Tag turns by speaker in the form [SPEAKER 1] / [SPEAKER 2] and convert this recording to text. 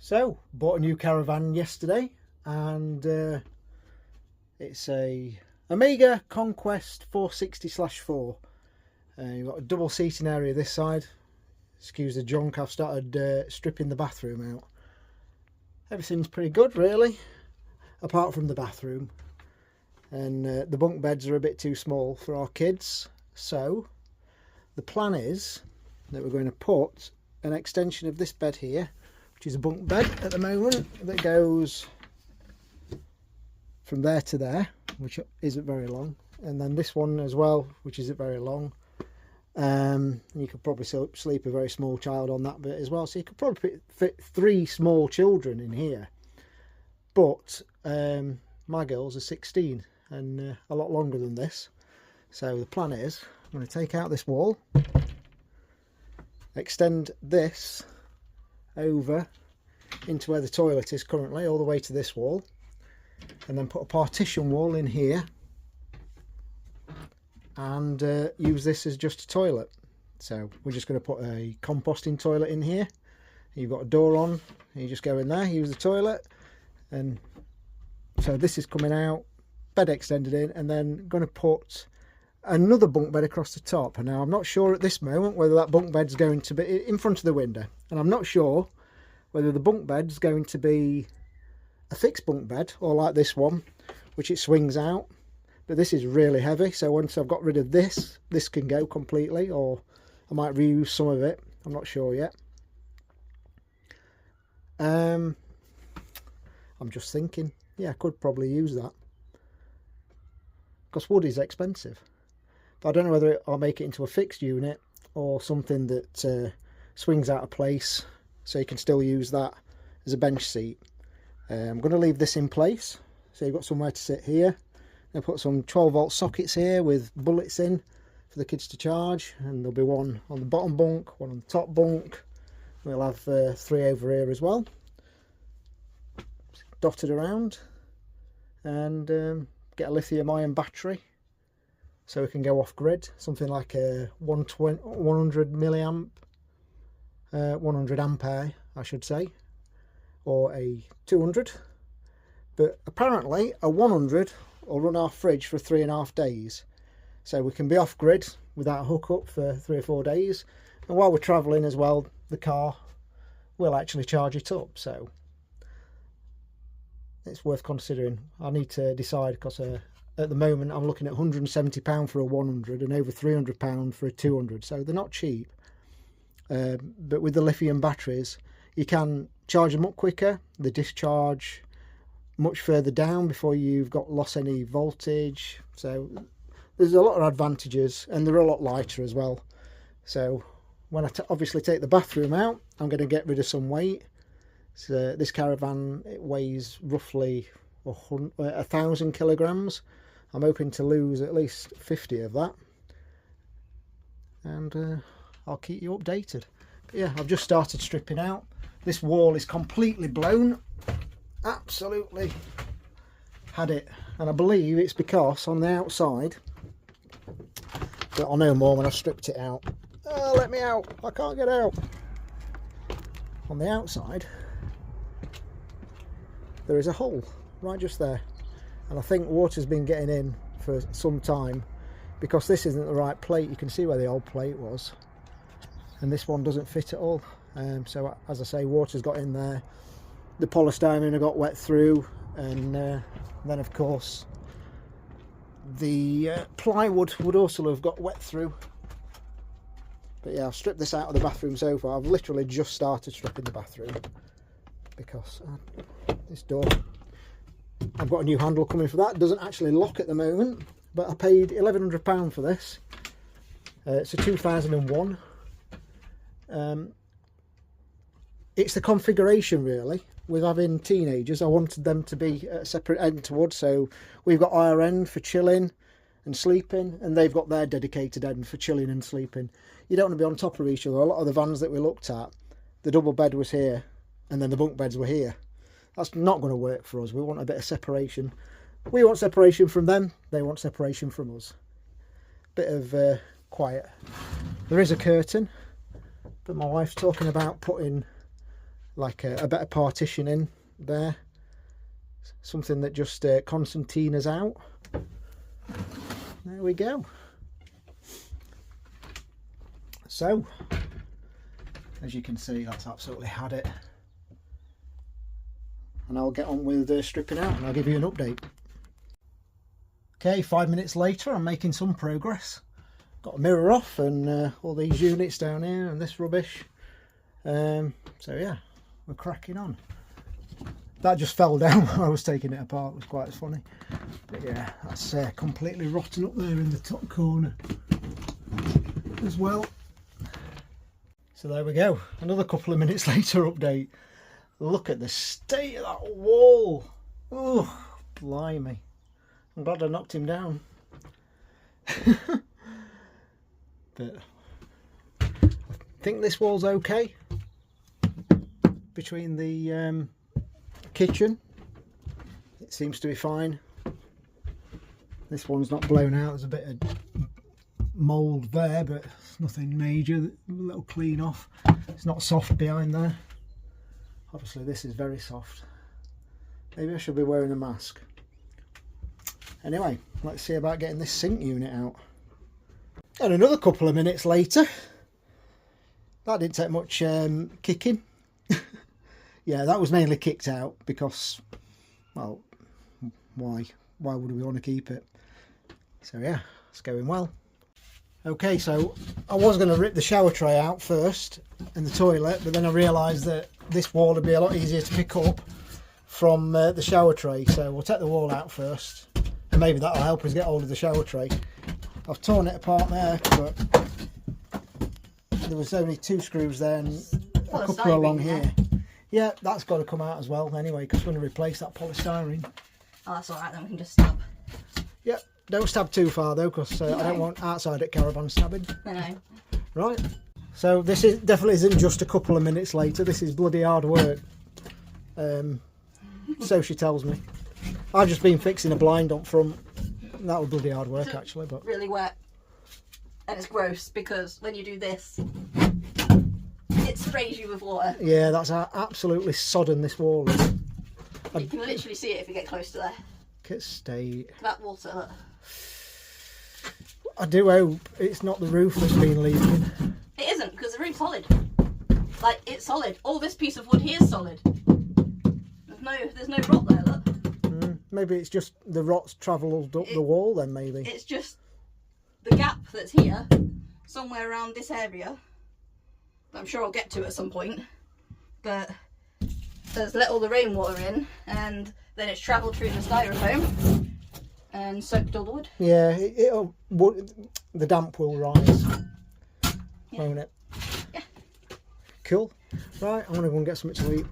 [SPEAKER 1] So, bought a new Caravan yesterday, and it's a Omega Conquest 460/4. You've got a double seating area this side. Excuse the junk, I've started stripping the bathroom out. Everything's pretty good really, apart from the bathroom. And the bunk beds are a bit too small for our kids. So, the plan is that we're going to put an extension of this bed here, which is a bunk bed at the moment, that goes from there to there, which isn't very long, and then this one as well, which isn't very long. You could probably sleep a very small child on that bit as well, so you could probably fit 3 small children in here. But my girls are 16 and a lot longer than this, so the plan is I'm going to take out this wall, extend this over into where the toilet is currently, all the way to this wall, and then put a partition wall in here and use this as just a toilet. So we're just going to put a composting toilet in here. You've got a door on, you just go in there, use the toilet, and so this is coming out, bed extended in, and then going to put another bunk bed across the top. And now I'm not sure at this moment whether that bunk bed's going to be in front of the window, and I'm not sure whether the bunk bed's going to be a fixed bunk bed or like this one, which it swings out. But this is really heavy, so once I've got rid of this, this can go completely, or I might reuse some of it. I'm not sure yet. I'm just thinking, yeah, I could probably use that, because wood is expensive. But I don't know whether I'll make it into a fixed unit or something that swings out of place, so you can still use that as a bench seat. I'm going to leave this in place, so you've got somewhere to sit here. I'll put some 12-volt sockets here with bullets in for the kids to charge, and there'll be one on the bottom bunk, one on the top bunk. We'll have 3 over here as well, dotted around, and get a lithium-ion battery so we can go off grid, something like a 100 milliamp, 100 ampere I should say, or a 200, but apparently a 100 will run our fridge for 3.5 days, so we can be off grid without a hookup for 3 or 4 days, and while we're travelling as well, the car will actually charge it up. So it's worth considering. I need to decide, because at the moment I'm looking at £170 for a 100 and over £300 for a 200, so they're not cheap. But with the lithium batteries, you can charge them up quicker, they discharge much further down before you've lost any voltage, so there's a lot of advantages, and they're a lot lighter as well. So when I obviously take the bathroom out, I'm going to get rid of some weight. So this Caravan, it weighs roughly 1,000 kilograms. I'm hoping to lose at least 50 of that, and I'll keep you updated. But yeah, I've just started stripping out. This wall is completely blown, absolutely had it, and I believe it's because on the outside, but I'll know more when I've stripped it out. Oh, let me out, I can't get out. On the outside there is a hole right just there, and I think water's been getting in for some time, because this isn't the right plate. You can see where the old plate was, and this one doesn't fit at all. So as I say, water's got in there, the polystyrene got wet through, and then of course the plywood would also have got wet through. But yeah, I've stripped this out of the bathroom so far. I've literally just started stripping the bathroom, because this door, I've got a new handle coming for that. It doesn't actually lock at the moment, but I paid £1,100 for this. It's a 2001. It's the configuration really. With having teenagers, I wanted them to be at a separate end to wood, so we've got our end for chilling and sleeping, and they've got their dedicated end for chilling and sleeping. You don't want to be on top of each other. A lot of the vans that we looked at, the double bed was here and then the bunk beds were here. That's not going to work for us. We want a bit of separation. We want separation from them, they want separation from us. Bit of quiet. There is a curtain, but my wife's talking about putting like a better partition in there, something that just concertinas out. There we go. So as you can see, that's absolutely had it, and I'll get on with stripping out and I'll give you an update. Okay, 5 minutes later, I'm making some progress. Got a mirror off and all these units down here and this rubbish. So yeah, we're cracking on. That just fell down while I was taking it apart. It was quite funny. But yeah, that's completely rotten up there in the top corner as well. So there we go. Another couple of minutes later update. Look at the state of that wall. Oh, blimey. I'm glad I knocked him down. But I think this wall's okay. Between the kitchen, it seems to be fine. This one's not blown out. There's a bit of mould there, but nothing major. A little clean off. It's not soft behind there. Obviously this is very soft. Maybe I should be wearing a mask. Anyway, let's see about getting this sink unit out. And another couple of minutes later. That didn't take much kicking. Yeah, that was mainly kicked out because, well, why would we want to keep it? So yeah, it's going well. Okay, so I was going to rip the shower tray out first and the toilet, but then I realised that this wall would be a lot easier to pick up from the shower tray. So we'll take the wall out first, and maybe that'll help us get hold of the shower tray. I've torn it apart there, but there was only 2 screws there and a couple along here. Yeah, that's got to come out as well anyway, because we're going to replace that polystyrene.
[SPEAKER 2] Oh, that's alright, then we can just stab.
[SPEAKER 1] Yep, don't stab too far though, because I don't want outside at Caravan stabbing.
[SPEAKER 2] I know.
[SPEAKER 1] Right, so this definitely isn't just a couple of minutes later, this is bloody hard work. So she tells me. I've just been fixing a blind up front. That was bloody hard work actually, but
[SPEAKER 2] really wet. And it's gross because when you do this, it sprays you with water.
[SPEAKER 1] Yeah, that's how absolutely sodden this wall is.
[SPEAKER 2] You can literally see it if you get close to there.
[SPEAKER 1] Look at state.
[SPEAKER 2] That water, look.
[SPEAKER 1] I do hope it's not the roof that's been leaking.
[SPEAKER 2] It isn't, because the roof's solid. Like, it's solid. All this piece of wood here is solid. There's no rot there, look.
[SPEAKER 1] Maybe it's just the rot's travelled up the wall then, maybe.
[SPEAKER 2] It's just the gap that's here, somewhere around this area, that I'm sure I'll get to at some point. But there's let all the rainwater in, and then it's travelled through the styrofoam and soaked all the wood.
[SPEAKER 1] Yeah, the damp will rise, won't it?
[SPEAKER 2] Yeah.
[SPEAKER 1] Cool. Right, I'm going to go and get something to eat.